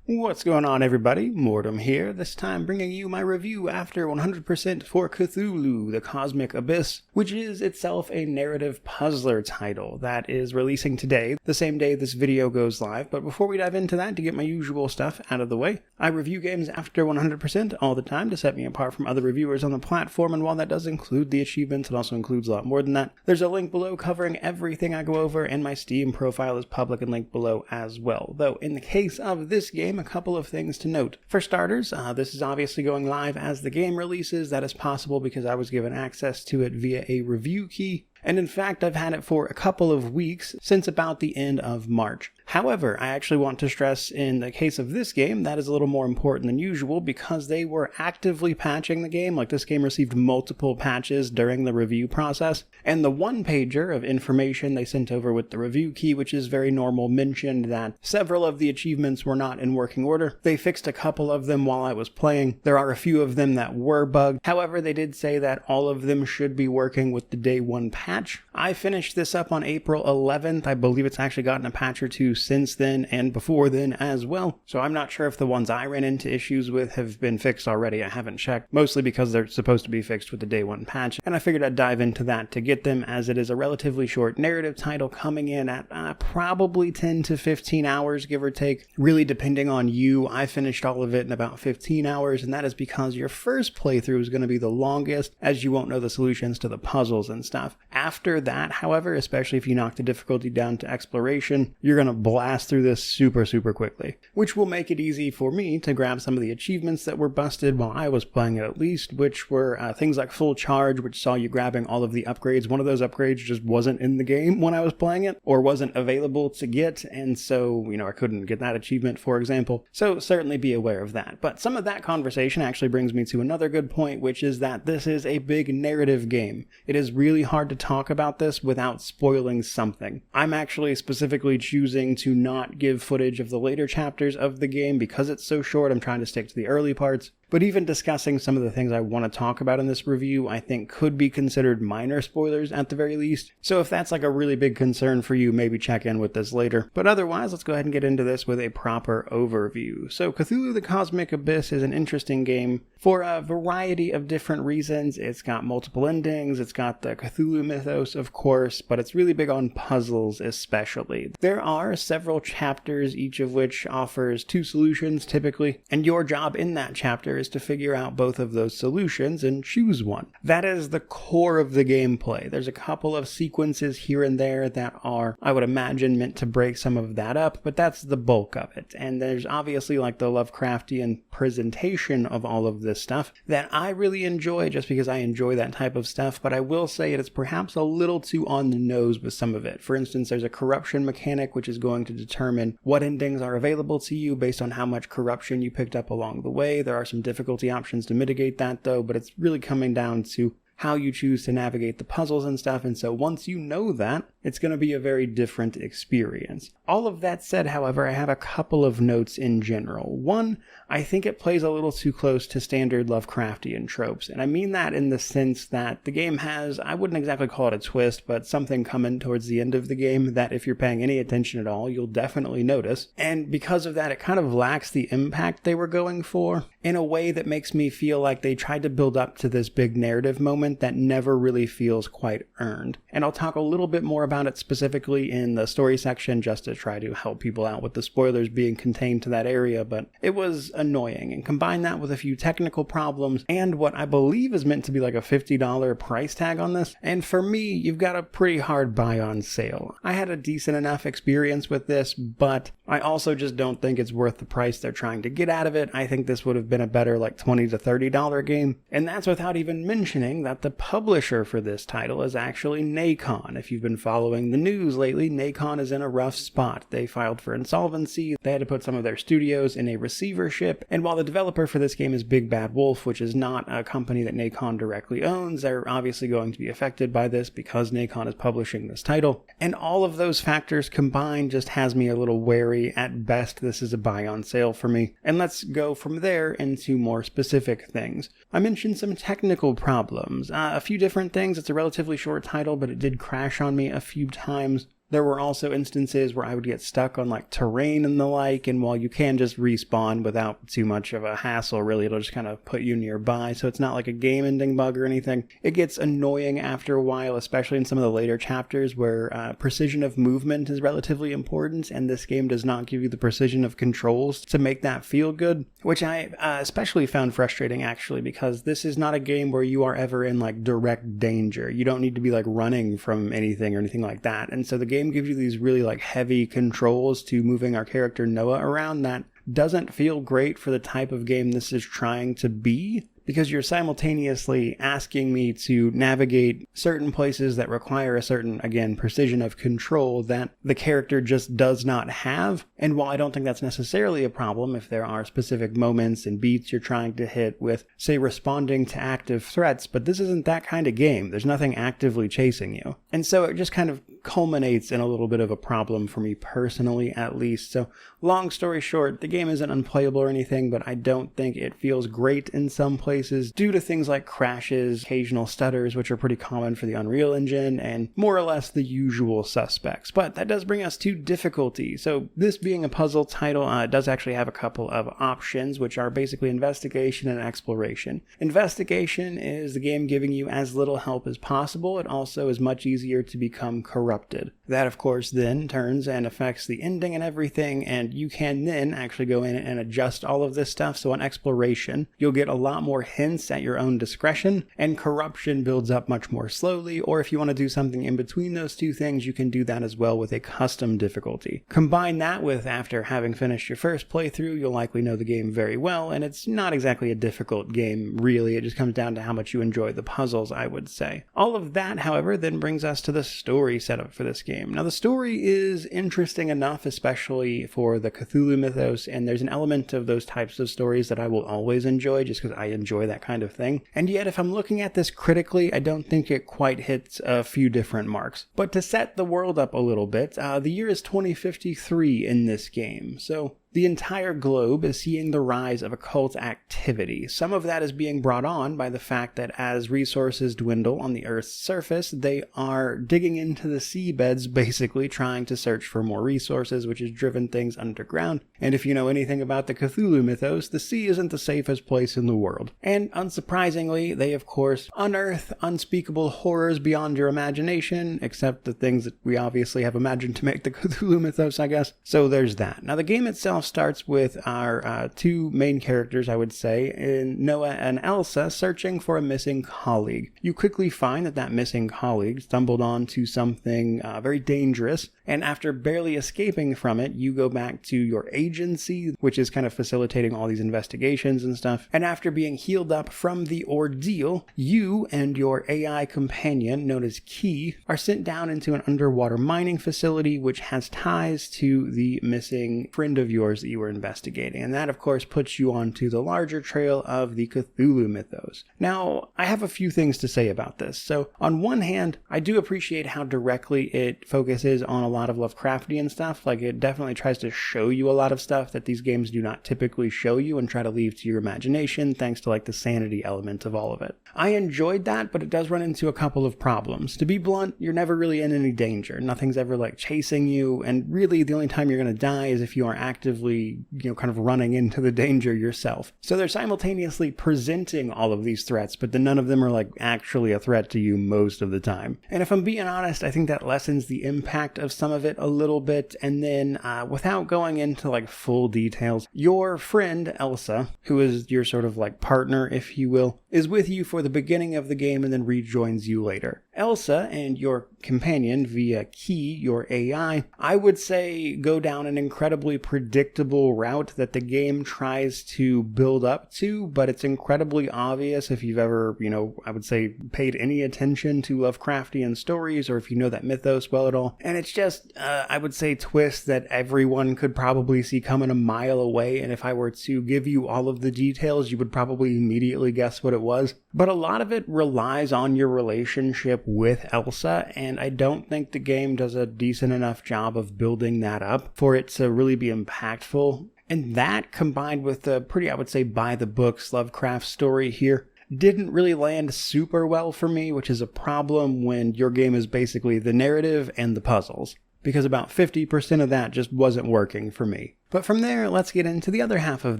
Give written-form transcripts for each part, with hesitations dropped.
What's going on, everybody? Mortem here, this time bringing you my review after 100% for Cthulhu The Cosmic Abyss, which is itself a narrative puzzler title that is releasing today, the same day this video goes live. But before we dive into that, to get my usual stuff out of the way, I review games after 100% all the time to set me apart from other reviewers on the platform, and while that does include the achievements, it also includes a lot more than that. There's a link below covering everything I go over, and my Steam profile is public and linked below as well. Though, in the case of this game, a couple of things to note. For starters, this is obviously going live as the game releases. That is possible because I was given access to it via a review key. And in fact, I've had it for a couple of weeks, since about the end of March. However, I actually want to stress in the case of this game, that is a little more important than usual because they were actively patching the game. Like, this game received multiple patches during the review process. And the one-pager of information they sent over with the review key, which is very normal, mentioned that several of the achievements were not in working order. They fixed a couple of them while I was playing. There are a few of them that were bugged. However, they did say that all of them should be working with the day one patch. I finished this up on April 11th. I believe it's actually gotten a patch or two since then and before then as well. So I'm not sure if the ones I ran into issues with have been fixed already. I haven't checked, mostly because they're supposed to be fixed with the day one patch. And I figured I'd dive into that to get them, as it is a relatively short narrative title coming in at probably 10 to 15 hours, give or take, really depending on you. I finished all of it in about 15 hours, and that is because your first playthrough is going to be the longest, as you won't know the solutions to the puzzles and stuff. After that, however, especially if you knock the difficulty down to exploration, you're going to blast through this super quickly, which will make it easy for me to grab some of the achievements that were busted while I was playing it, at least, which were things like full charge, which saw you grabbing all of the upgrades. One of those upgrades just wasn't in the game when I was playing it, or wasn't available to get, and so, I couldn't get that achievement, for example. So certainly be aware of that. But some of that conversation actually brings me to another good point, which is that this is a big narrative game. It is really hard to talk about this without spoiling something. I'm actually specifically choosing to not give footage of the later chapters of the game because it's so short. I'm trying to stick to the early parts. But even discussing some of the things I want to talk about in this review, I think could be considered minor spoilers at the very least. So if that's like a really big concern for you, maybe check in with this later. But otherwise, let's go ahead and get into this with a proper overview. So Cthulhu The Cosmic Abyss is an interesting game for a variety of different reasons. It's got multiple endings, it's got the Cthulhu mythos, of course, but it's really big on puzzles especially. There are several chapters, each of which offers 2 solutions typically, and your job in that chapter is to figure out both of those solutions and choose one. That is the core of the gameplay. There's a couple of sequences here and there that are, I would imagine, meant to break some of that up, but that's the bulk of it. And there's obviously like the Lovecraftian presentation of all of this stuff that I really enjoy just because I enjoy that type of stuff, but I will say it is perhaps a little too on the nose with some of it. For instance, there's a corruption mechanic which is going to determine what endings are available to you based on how much corruption you picked up along the way. There are some difficulty options to mitigate that though, but it's really coming down to how you choose to navigate the puzzles and stuff, and so once you know that, it's going to be a very different experience. All of that said, however, I have a couple of notes in general. One, I think it plays a little too close to standard Lovecraftian tropes, and I mean that in the sense that the game has, I wouldn't exactly call it a twist, but something coming towards the end of the game that if you're paying any attention at all, you'll definitely notice, and because of that, it kind of lacks the impact they were going for in a way that makes me feel like they tried to build up to this big narrative moment that never really feels quite earned. And I'll talk a little bit more about it specifically in the story section just to try to help people out with the spoilers being contained to that area, but it was annoying. And combine that with a few technical problems and what I believe is meant to be like a $50 price tag on this, and for me, you've got a pretty hard buy on sale. I had a decent enough experience with this, but I also just don't think it's worth the price they're trying to get out of it. I think this would have been a better like $20 to $30 game, and that's without even mentioning that the publisher for this title is actually Nacon. If you've been following the news lately, Nacon is in a rough spot. They filed for insolvency, they had to put some of their studios in a receivership, and while the developer for this game is Big Bad Wolf, which is not a company that Nacon directly owns, they're obviously going to be affected by this because Nacon is publishing this title. And all of those factors combined just has me a little wary. At best, this is a buy on sale for me. And let's go from there into more specific things. I mentioned some technical problems. A few different things. It's a relatively short title, but it did crash on me a few times. There were also instances where I would get stuck on like terrain and the like, and while you can just respawn without too much of a hassle, really, it'll just kind of put you nearby, so it's not like a game ending bug or anything. It gets annoying after a while, especially in some of the later chapters where precision of movement is relatively important, and this game does not give you the precision of controls to make that feel good, which I especially found frustrating actually, because this is not a game where you are ever in like direct danger. You don't need to be like running from anything or anything like that, and so the game gives you these really like heavy controls to moving our character Noah around that doesn't feel great for the type of game this is trying to be, because you're simultaneously asking me to navigate certain places that require a certain, again, precision of control that the character just does not have. And while I don't think that's necessarily a problem if there are specific moments and beats you're trying to hit with, say, responding to active threats, but this isn't that kind of game. There's nothing actively chasing you. And so it just kind of culminates in a little bit of a problem for me personally, at least. So long story short, the game isn't unplayable or anything, but I don't think it feels great in some places due to things like crashes, occasional stutters, which are pretty common for the Unreal Engine, and more or less the usual suspects. But that does bring us to difficulty. So this being a puzzle title, it does actually have a couple of options, which are basically investigation and exploration. Investigation is the game giving you as little help as possible. It also is much easier to become corrupted. That, of course, then turns and affects the ending and everything, and you can then actually go in and adjust all of this stuff. So on exploration, you'll get a lot more hints at your own discretion, and corruption builds up much more slowly, or if you want to do something in between those two things, you can do that as well with a custom difficulty. Combine that with, after having finished your first playthrough, you'll likely know the game very well, and it's not exactly a difficult game, really. It just comes down to how much you enjoy the puzzles, I would say. All of that, however, then brings us to the story setup for this game. Now, the story is interesting enough, especially for the Cthulhu mythos, and there's an element of those types of stories that I will always enjoy just because I enjoy that kind of thing. And yet, if I'm looking at this critically, I don't think it quite hits a few different marks. But to set the world up a little bit, the year is 2053 in this game, so the entire globe is seeing the rise of occult activity. Some of that is being brought on by the fact that as resources dwindle on the Earth's surface, they are digging into the seabeds, basically trying to search for more resources, which has driven things underground. And if you know anything about the Cthulhu mythos, the sea isn't the safest place in the world. And unsurprisingly, they of course unearth unspeakable horrors beyond your imagination, except the things that we obviously have imagined to make the Cthulhu mythos, I guess. So there's that. Now the game itself starts with our two main characters, I would say, in Noah and Elsa, searching for a missing colleague. You quickly find that missing colleague stumbled onto something very dangerous, and after barely escaping from it, you go back to your agency, which is kind of facilitating all these investigations and stuff. And after being healed up from the ordeal, you and your AI companion, known as Key, are sent down into an underwater mining facility, which has ties to the missing friend of yours that you were investigating. And that, of course, puts you onto the larger trail of the Cthulhu mythos. Now, I have a few things to say about this. So, on one hand, I do appreciate how directly it focuses on a lot of Lovecraftian stuff. Like, it definitely tries to show you a lot of stuff that these games do not typically show you and try to leave to your imagination, thanks to like the sanity element of all of it. I enjoyed that, but it does run into a couple of problems. To be blunt, you're never really in any danger. Nothing's ever like chasing you, and really the only time you're going to die is if you are actively, kind of running into the danger yourself. So they're simultaneously presenting all of these threats, but then none of them are like actually a threat to you most of the time. And if I'm being honest, I think that lessens the impact of some of it a little bit. And then without going into like full details, your friend Elsa, who is your sort of like partner, if you will, is with you for the beginning of the game and then rejoins you later. Elsa and your companion via Key, your AI, I would say go down an incredibly predictable route that the game tries to build up to, but it's incredibly obvious if you've ever, I would say paid any attention to Lovecraftian stories, or if you know that mythos well at all. And it's just, I would say, twists that everyone could probably see coming a mile away, and if I were to give you all of the details, you would probably immediately guess what it was. But a lot of it relies on your relationship with Elsa, and I don't think the game does a decent enough job of building that up for it to really be impactful. And that, combined with the pretty, I would say, by-the-books Lovecraft story here, didn't really land super well for me, which is a problem when your game is basically the narrative and the puzzles. because about 50% of that just wasn't working for me. But from there, let's get into the other half of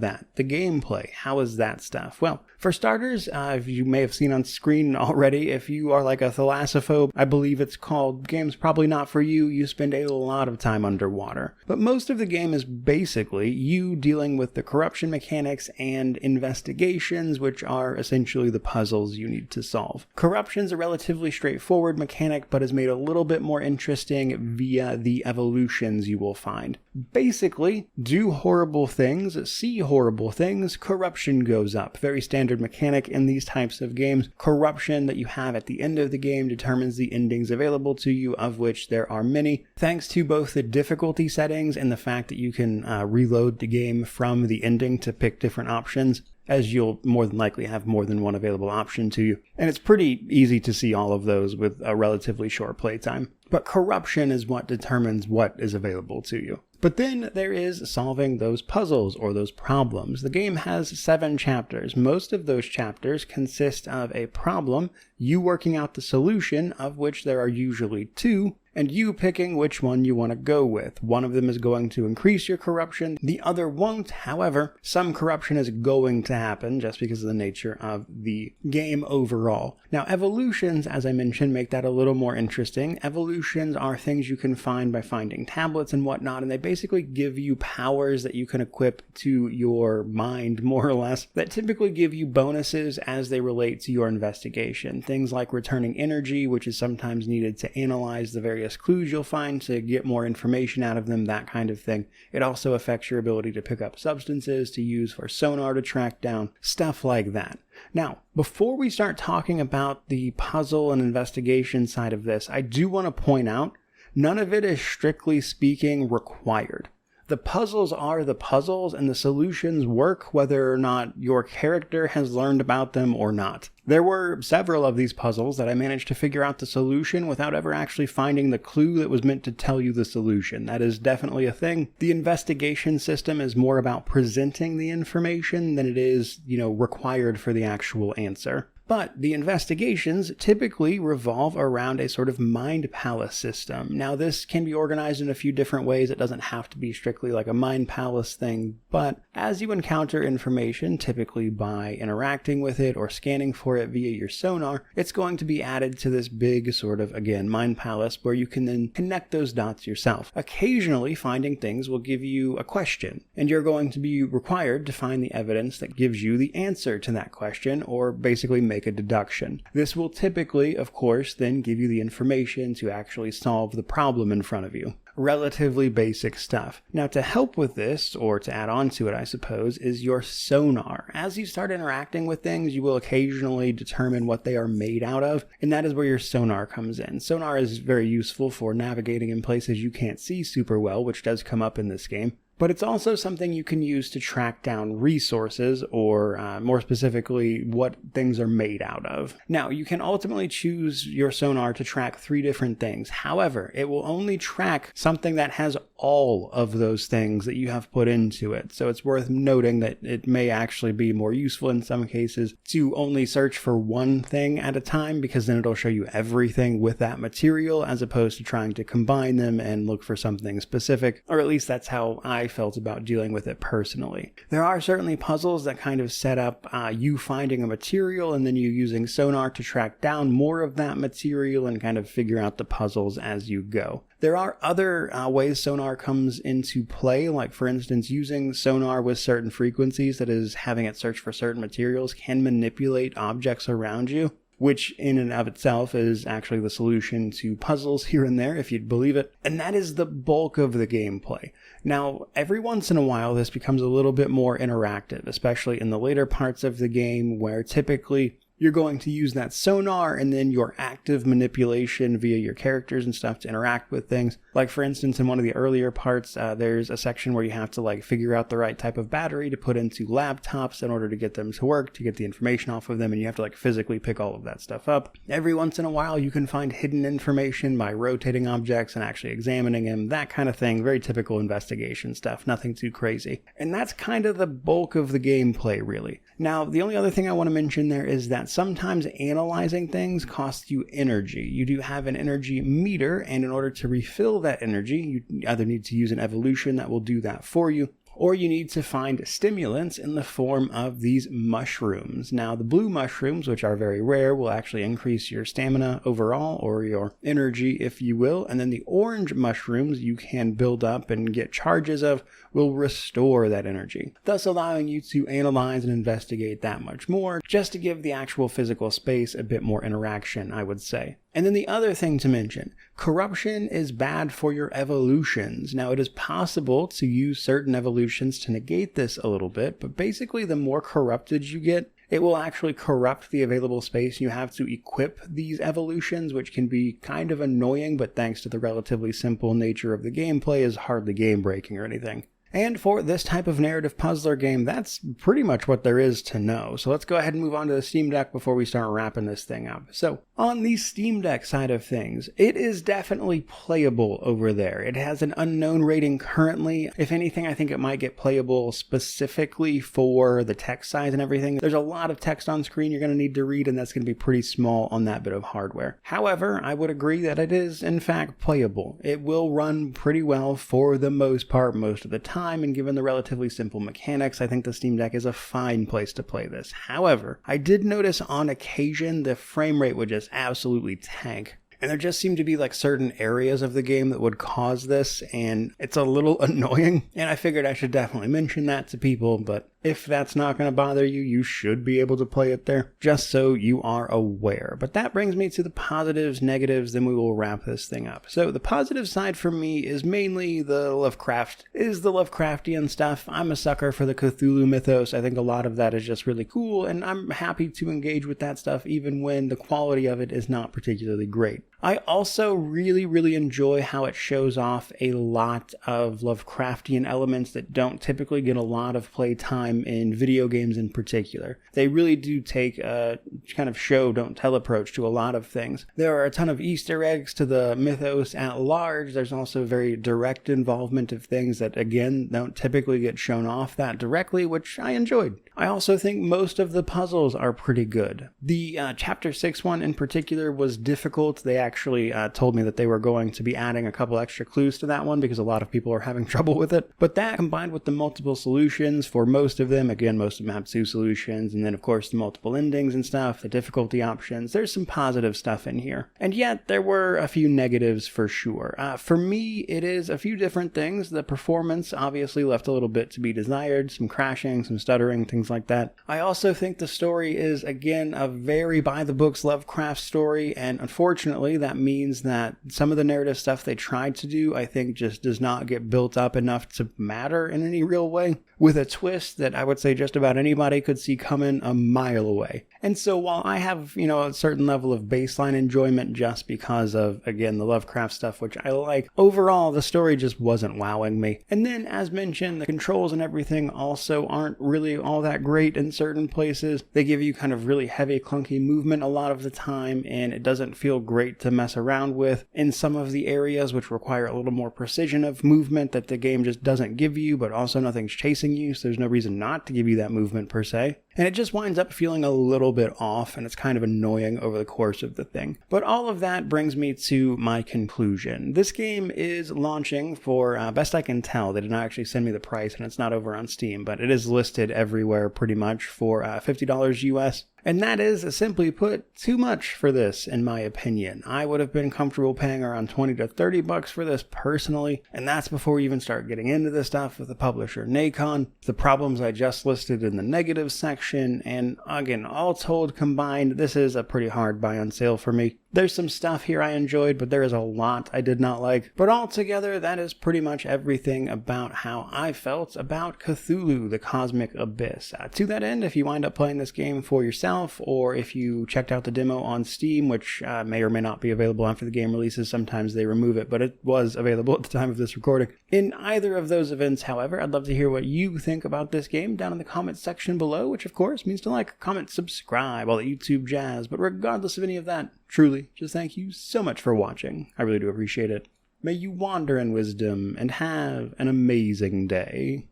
that, the gameplay. How is that stuff? Well, for starters, if you may have seen on screen already, if you are like a thalassophobe, I believe it's called, game's probably not for you, you spend a lot of time underwater. But most of the game is basically you dealing with the corruption mechanics and investigations, which are essentially the puzzles you need to solve. Corruption's a relatively straightforward mechanic, but is made a little bit more interesting via the evolutions you will find. Basically, do horrible things, see horrible things, corruption goes up. Very standard mechanic in these types of games. Corruption that you have at the end of the game determines the endings available to you, of which there are many, thanks to both the difficulty settings and the fact that you can reload the game from the ending to pick different options, as you'll more than likely have more than one available option to you. And it's pretty easy to see all of those with a relatively short playtime. But corruption is what determines what is available to you. But then there is solving those puzzles or those problems. The game has 7 chapters. Most of those chapters consist of a problem, you working out the solution, of which there are usually 2, and you picking which one you want to go with. One of them is going to increase your corruption, the other won't. However, some corruption is going to happen just because of the nature of the game overall. Now, evolutions, as I mentioned, make that a little more interesting. Evolutions are things you can find by finding tablets and whatnot, and they basically give you powers that you can equip to your mind, more or less, that typically give you bonuses as they relate to your investigation. Things like returning energy, which is sometimes needed to analyze the various clues you'll find to get more information out of them, that kind of thing. It also affects your ability to pick up substances to use for sonar to track down, stuff like that. Now, before we start talking about the puzzle and investigation side of this, I do want to point out, none of it is strictly speaking required. The puzzles are the puzzles, and the solutions work whether or not your character has learned about them or not. There were several of these puzzles that I managed to figure out the solution without ever actually finding the clue that was meant to tell you the solution. That is definitely a thing. The investigation system is more about presenting the information than it is, required for the actual answer. But the investigations typically revolve around a sort of mind palace system. Now, this can be organized in a few different ways. It doesn't have to be strictly like a mind palace thing, but as you encounter information, typically by interacting with it or scanning for it via your sonar, it's going to be added to this big sort of, again, mind palace where you can then connect those dots yourself. Occasionally, finding things will give you a question, and you're going to be required to find the evidence that gives you the answer to that question, or basically make a deduction. This will typically, of course, then give you the information to actually solve the problem in front of you. Relatively basic stuff. Now, to help with this, or to add on to it, I suppose, is your sonar. As you start interacting with things, you will occasionally determine what they are made out of, and that is where your sonar comes in. Sonar is very useful for navigating in places you can't see super well, which does come up in this game. But it's also something you can use to track down resources, or more specifically, what things are made out of. Now, you can ultimately choose your sonar to track 3 different things. However, it will only track something that has all of those things that you have put into it. So it's worth noting that it may actually be more useful in some cases to only search for one thing at a time, because then it'll show you everything with that material, as opposed to trying to combine them and look for something specific, or at least that's how I felt about dealing with it personally. There are certainly puzzles that kind of set up you finding a material and then you using sonar to track down more of that material and kind of figure out the puzzles as you go. There are other ways sonar comes into play, like for instance using sonar with certain frequencies, that is having it search for certain materials, can manipulate objects around you, which in and of itself is actually the solution to puzzles here and there, if you'd believe it. And that is the bulk of the gameplay. Now, every once in a while, this becomes a little bit more interactive, especially in the later parts of the game, where typically you're going to use that sonar and then your active manipulation via your characters and stuff to interact with things. Like for instance, in one of the earlier parts, there's a section where you have to figure out the right type of battery to put into laptops in order to get them to work, to get the information off of them, and you have to physically pick all of that stuff up. Every once in a while, you can find hidden information by rotating objects and actually examining them, that kind of thing. Very typical investigation stuff, nothing too crazy. And that's kind of the bulk of the gameplay, really. Now, the only other thing I want to mention there is that sometimes analyzing things costs you energy. You do have an energy meter, and in order to refill that energy, you either need to use an evolution that will do that for you, or you need to find stimulants in the form of these mushrooms. Now, the blue mushrooms, which are very rare, will actually increase your stamina overall, or your energy, if you will. And then the orange mushrooms you can build up and get charges of will restore that energy, thus allowing you to analyze and investigate that much more, just to give the actual physical space a bit more interaction, I would say. And then the other thing to mention, corruption is bad for your evolutions. Now, it is possible to use certain evolutions to negate this a little bit, but basically the more corrupted you get, it will actually corrupt the available space you have to equip these evolutions, which can be kind of annoying, but thanks to the relatively simple nature of the gameplay is hardly game-breaking or anything. And for this type of narrative puzzler game, that's pretty much what there is to know. So let's go ahead and move on to the Steam Deck before we start wrapping this thing up. So on the Steam Deck side of things, it is definitely playable over there. It has an unknown rating currently. If anything, I think it might get playable specifically for the text size and everything. There's a lot of text on screen you're going to need to read, and that's going to be pretty small on that bit of hardware. However, I would agree that it is, in fact, playable. It will run pretty well for the most part most of the time, and given the relatively simple mechanics, I think the Steam Deck is a fine place to play this. However, I did notice on occasion the frame rate would just absolutely tank. And there just seem to be like certain areas of the game that would cause this, and it's a little annoying. And I figured I should definitely mention that to people, but if that's not going to bother you, you should be able to play it there, just so you are aware. But that brings me to the positives, negatives, then we will wrap this thing up. So the positive side for me is mainly the Lovecraftian stuff. I'm a sucker for the Cthulhu mythos. I think a lot of that is just really cool, and I'm happy to engage with that stuff even when the quality of it is not particularly great. I also really enjoy how it shows off a lot of Lovecraftian elements that don't typically get a lot of playtime in video games in particular. They really do take a kind of show, don't tell approach to a lot of things. There are a ton of Easter eggs to the mythos at large. There's also very direct involvement of things that, again, don't typically get shown off that directly, which I enjoyed. I also think most of the puzzles are pretty good. The Chapter 6 one in particular was difficult. They actually told me that they were going to be adding a couple extra clues to that one because a lot of people are having trouble with it. But that, combined with the multiple solutions for most of them, again, most of them have 2 solutions, and then of course the multiple endings and stuff, the difficulty options, there's some positive stuff in here. And yet there were a few negatives for sure. For me, it is a few different things. The performance obviously left a little bit to be desired, some crashing, some stuttering, things like that. I also think the story is, again, a very by-the-books Lovecraft story, and unfortunately that means that some of the narrative stuff they tried to do, I think, just does not get built up enough to matter in any real way, with a twist that I would say just about anybody could see coming a mile away. And so while I have, a certain level of baseline enjoyment just because of, again, the Lovecraft stuff, which I like, overall the story just wasn't wowing me. And then, as mentioned, the controls and everything also aren't really all that great in certain places. They give you kind of really heavy, clunky movement a lot of the time, and it doesn't feel great to mess around with in some of the areas which require a little more precision of movement that the game just doesn't give you, but also nothing's chasing you, so there's no reason not to give you that movement per se. And it just winds up feeling a little bit off, and it's kind of annoying over the course of the thing. But all of that brings me to my conclusion. This game is launching for, best I can tell, they did not actually send me the price, and it's not over on Steam, but it is listed everywhere pretty much for $50 US. And that is, simply put, too much for this, in my opinion. I would have been comfortable paying around $20 to $30 for this personally, and that's before we even start getting into the stuff with the publisher Nacon, the problems I just listed in the negative section, and again, all told combined, this is a pretty hard buy on sale for me. There's some stuff here I enjoyed, but there is a lot I did not like. But altogether, that is pretty much everything about how I felt about Cthulhu The Cosmic Abyss. To that end, if you wind up playing this game for yourself, or if you checked out the demo on Steam, which may or may not be available after the game releases, sometimes they remove it, but it was available at the time of this recording. In either of those events, however, I'd love to hear what you think about this game down in the comments section below, which of course means to like, comment, subscribe, all that YouTube jazz. But regardless of any of that, truly, just thank you so much for watching. I really do appreciate it. May you wander in wisdom and have an amazing day.